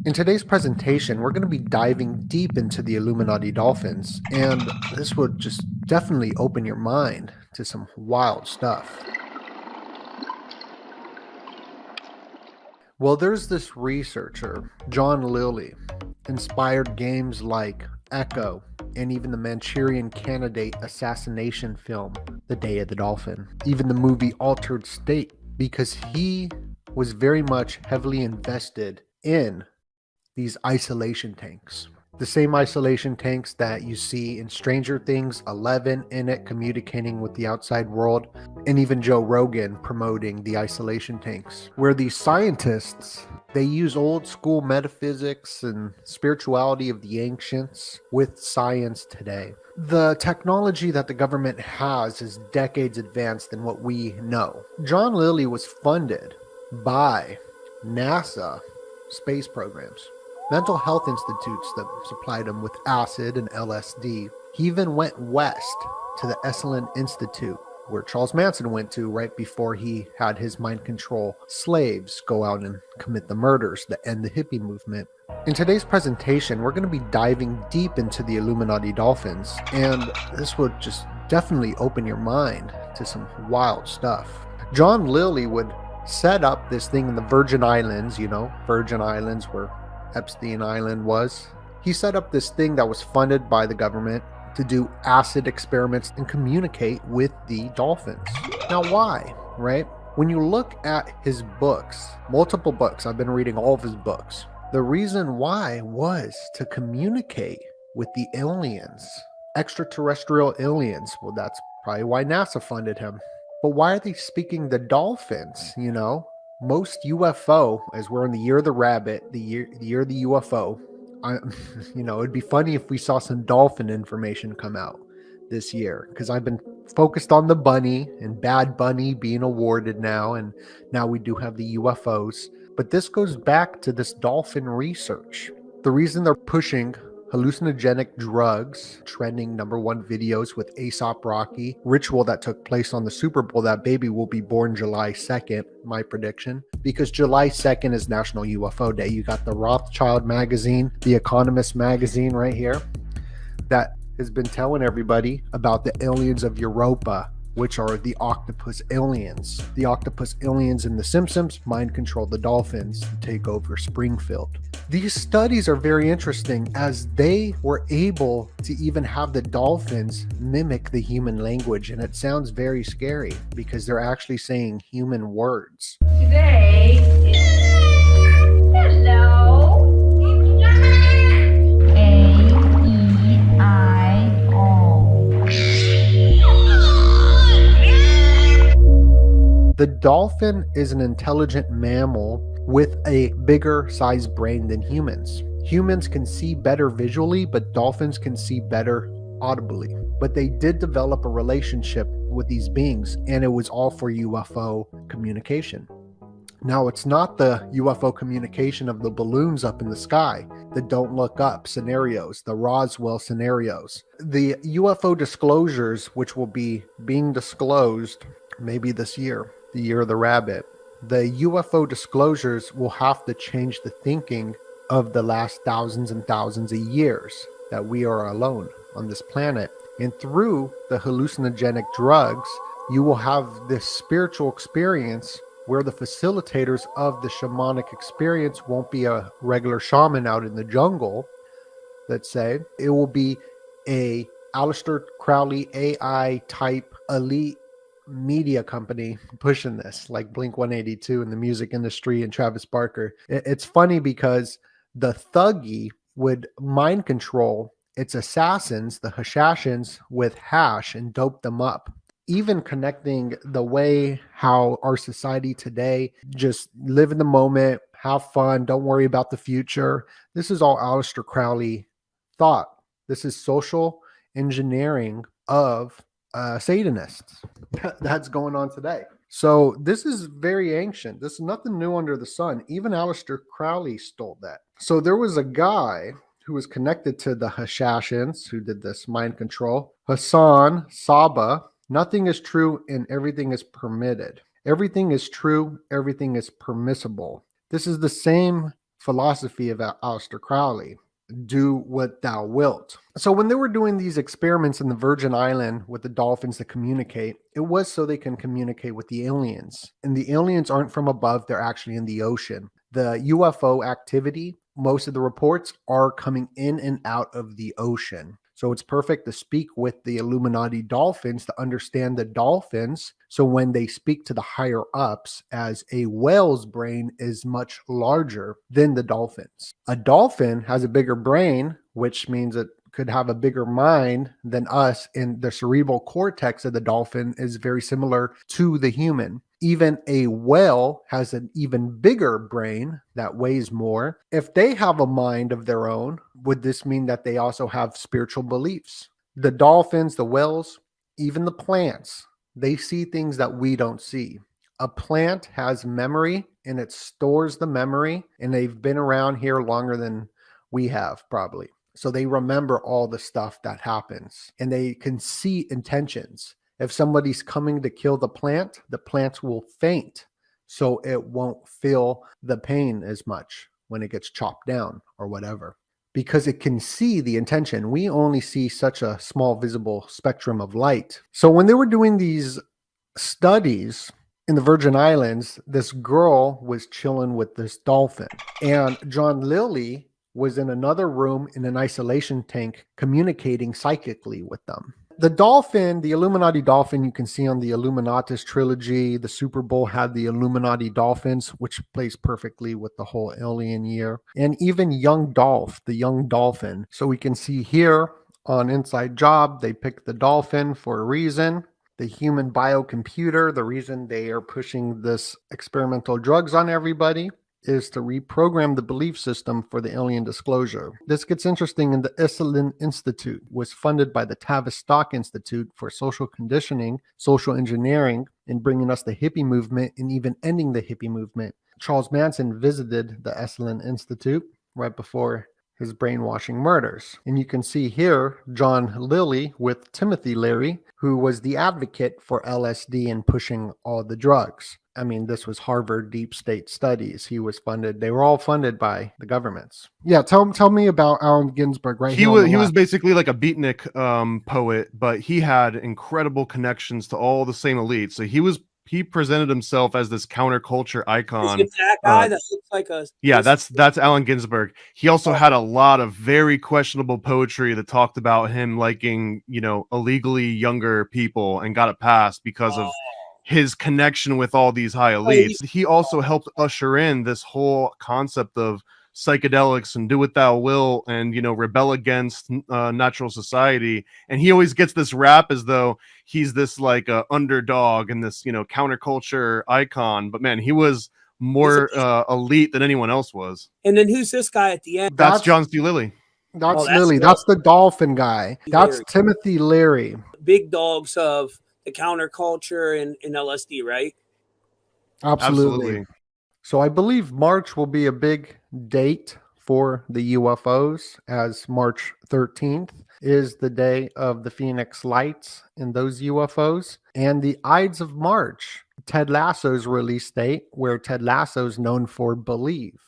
In today's presentation, we're going to be diving deep into the Illuminati dolphins, and this would just definitely open your mind to some wild stuff. Well, there's this researcher, John Lilly, inspired games like Echo and even the Manchurian Candidate assassination film, The Day of the Dolphin, even the movie Altered State, because he was very much heavily invested in these isolation tanks. The same isolation tanks that you see in Stranger Things, 11 in it communicating with the outside world, and even Joe Rogan promoting the isolation tanks, where these scientists, they use old school metaphysics and spirituality of the ancients with science today. The technology that the government has is decades advanced than what we know. John Lilly was funded by NASA space programs, mental health institutes that supplied him with acid and LSD. He even went west to the Esalen Institute, where Charles Manson went to right before he had his mind control slaves go out and commit the murders that end the hippie movement. In today's presentation, we're going to be diving deep into the Illuminati dolphins, and this would just definitely open your mind to some wild stuff. John Lilly would set up this thing in the Virgin Islands, Virgin Islands where Epstein Island was. He set up this thing that was funded by the government to do acid experiments and communicate with the dolphins. Now, why, right? When you look at his books, multiple books, I've been reading all of his books. The reason why was to communicate with the aliens, extraterrestrial aliens. Well, that's probably why NASA funded him. But why are they speaking the dolphins, Most UFO, as we're in the year of the rabbit, the year of the UFO, it'd be funny if we saw some dolphin information come out this year, because I've been focused on the bunny and Bad Bunny being awarded now, and now we do have the UFOs. But this goes back to this dolphin research. The reason they're pushing hallucinogenic drugs, trending #1 videos with Aesop Rocky, ritual that took place on the Super Bowl, that baby will be born July 2nd, my prediction, because July 2nd is National UFO Day. You got the Rothschild magazine, the Economist magazine right here, that has been telling everybody about the aliens of Europa, which are the octopus aliens. The octopus aliens in The Simpsons mind control the dolphins to take over Springfield. These studies are very interesting, as they were able to even have the dolphins mimic the human language, and it sounds very scary because they're actually saying human words. Today is hello. The dolphin is an intelligent mammal with a bigger size brain than humans. Humans can see better visually, but dolphins can see better audibly. But they did develop a relationship with these beings, and it was all for UFO communication. Now, it's not the UFO communication of the balloons up in the sky, the don't look up scenarios, the Roswell scenarios. The UFO disclosures, which will be being disclosed maybe this year, the year of the rabbit, the UFO disclosures will have to change the thinking of the last thousands and thousands of years that we are alone on this planet. And through the hallucinogenic drugs, you will have this spiritual experience where the facilitators of the shamanic experience won't be a regular shaman out in the jungle, let's say. It will be a Aleister Crowley AI type elite media company pushing this, like Blink-182 in the music industry and Travis Barker. It's funny because the Thuggy would mind control its assassins, the Hashashins, with hash and dope them up. Even connecting the way how our society today, just live in the moment, have fun, don't worry about the future. This is all Aleister Crowley thought. This is social engineering of Satanists that's going on today. So this is very ancient. This is nothing new under the sun. Even Aleister Crowley stole that. So there was a guy who was connected to the Hashashins who did this mind control. Hassan Saba. Nothing is true and everything is permitted. Everything is true. Everything is permissible. This is the same philosophy of Aleister Crowley. Do what thou wilt. So when they were doing these experiments in the Virgin Island with the dolphins to communicate, it was so they can communicate with the aliens. And the aliens aren't from above, they're actually in the ocean. The UFO activity, most of the reports are coming in and out of the ocean. So it's perfect to speak with the Illuminati dolphins to understand the dolphins. So when they speak to the higher ups, as a whale's brain is much larger than the dolphins. A dolphin has a bigger brain, which means it could have a bigger mind than us, and the cerebral cortex of the dolphin is very similar to the human. Even a whale has an even bigger brain that weighs more. If they have a mind of their own, would this mean that they also have spiritual beliefs? The dolphins, the whales, even the plants, they see things that we don't see. A plant has memory and it stores the memory, and they've been around here longer than we have probably. So they remember all the stuff that happens, and they can see intentions. If somebody's coming to kill the plants will faint, so it won't feel the pain as much when it gets chopped down or whatever, because it can see the intention. We only see such a small visible spectrum of light. So when they were doing these studies in the Virgin Islands, this girl was chilling with this dolphin, and John Lilly was in another room in an isolation tank communicating psychically with them. The dolphin, the Illuminati dolphin, you can see on the Illuminatus trilogy. The Super Bowl had the Illuminati dolphins, which plays perfectly with the whole alien year. And even Young Dolph, the young dolphin. So we can see here on Inside Job, they picked the dolphin for a reason. The human biocomputer, the reason they are pushing this experimental drugs on everybody, is to reprogram the belief system for the alien disclosure. This gets interesting. In the Esalen Institute was funded by the Tavistock Institute for social conditioning, social engineering, and bringing us the hippie movement and even ending the hippie movement. Charles Manson visited the Esalen Institute right before his brainwashing murders. And you can see here John Lilly with Timothy Leary, who was the advocate for LSD and pushing all the drugs. I mean, this was Harvard deep state studies. He was funded. They were all funded by the governments. Yeah, tell me about Allen Ginsberg right here. He was basically like a beatnik poet, but he had incredible connections to all the same elites. So he presented himself as this counterculture icon. Is it that guy that looks like a... Yeah, that's Allen Ginsberg. He also had a lot of very questionable poetry that talked about him liking, illegally younger people, and got it passed because of his connection with all these high elites. He also helped usher in this whole concept of psychedelics and do what thou will, and rebel against natural society. And he always gets this rap as though he's this like underdog and this counterculture icon, but man, he was more elite than anyone else was. And then who's this guy at the end? That's John C. Lilly. That's Lilly. Cool. That's the dolphin guy. That's Leary. Timothy Leary. Big dogs of the counterculture and LSD, right? Absolutely. So I believe March will be a big date for the UFOs, as March 13th is the day of the Phoenix Lights and those UFOs. And the Ides of March, Ted Lasso's release date, where Ted Lasso's known for Believe,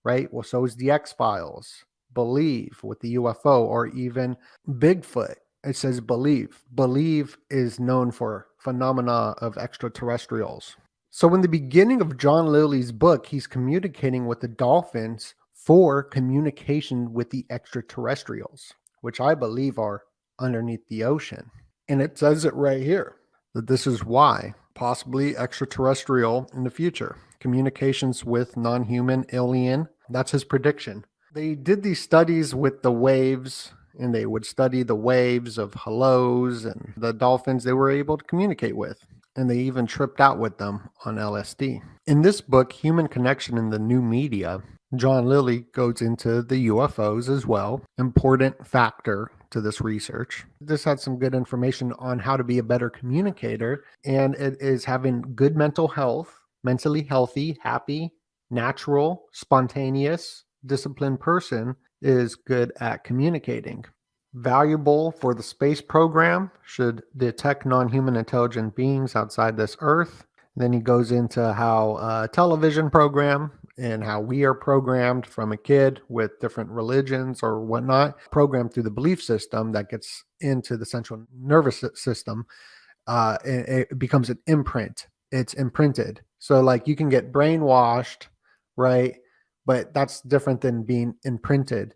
right? Well, so is the X-Files, Believe with the UFO, or even Bigfoot. It says Believe. Believe is known for phenomena of extraterrestrials. So in the beginning of John Lilly's book, he's communicating with the dolphins for communication with the extraterrestrials, which I believe are underneath the ocean. And it says it right here, that this is why, possibly extraterrestrial in the future. Communications with non-human, alien, that's his prediction. They did these studies with the waves, and they would study the waves of hellos and the dolphins they were able to communicate with. And they even tripped out with them on LSD. In this book, Human Connection in the New Media, John Lilly goes into the UFOs as well. Important factor to this research. This had some good information on how to be a better communicator, and it is having good mental health, mentally healthy, happy, natural, spontaneous, disciplined person is good at communicating. Valuable for the space program, should detect non-human intelligent beings outside this Earth. Then he goes into how a television program and how we are programmed from a kid with different religions or whatnot, programmed through the belief system that gets into the central nervous system. It becomes an imprint. It's imprinted. So like you can get brainwashed, right? But that's different than being imprinted.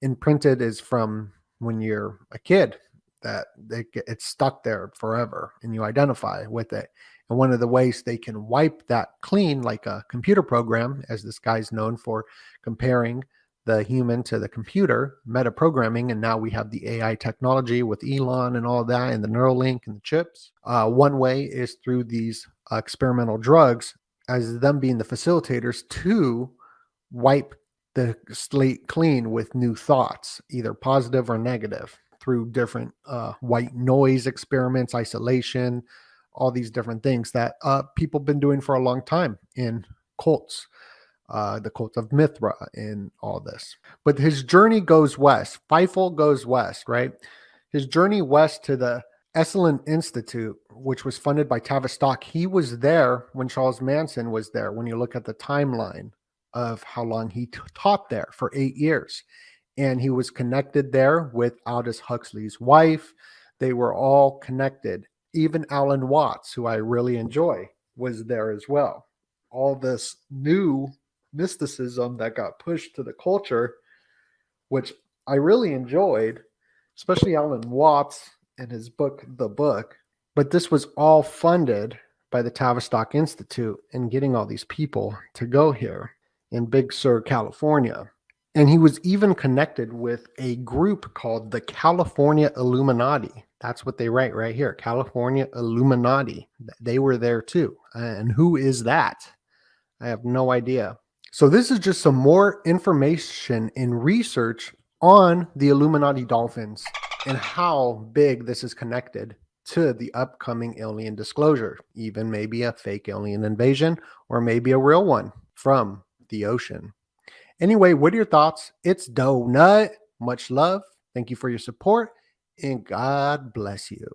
Imprinted is from when you're a kid, that it's stuck there forever and you identify with it. And one of the ways they can wipe that clean, like a computer program, as this guy's known for comparing the human to the computer, meta programming, and now we have the AI technology with Elon and all that, and the Neuralink and the chips. One way is through these experimental drugs, as them being the facilitators to wipe the slate clean with new thoughts, either positive or negative, through different white noise experiments, isolation, all these different things that people have been doing for a long time in cults, the cult of Mithra and all this. But his journey goes west. Feifel goes west, right? His journey west to the Esalen Institute, which was funded by Tavistock. He was there when Charles Manson was there, when you look at the timeline of how long he taught there, for 8 years. And he was connected there with Aldous Huxley's wife. They were all connected. Even Alan Watts, who I really enjoy, was there as well. All this new mysticism that got pushed to the culture, which I really enjoyed, especially Alan Watts and his book, The Book. But this was all funded by the Tavistock Institute and getting all these people to go here in Big Sur, California. And he was even connected with a group called the California Illuminati. That's what they write right here, California Illuminati. They were there too. And who is that? I have no idea. So this is just some more information and research on the Illuminati dolphins and how big this is connected to the upcoming alien disclosure, even maybe a fake alien invasion or maybe a real one from the ocean. Anyway, what are your thoughts? It's DOENUT. Much love. Thank you for your support, and God bless you.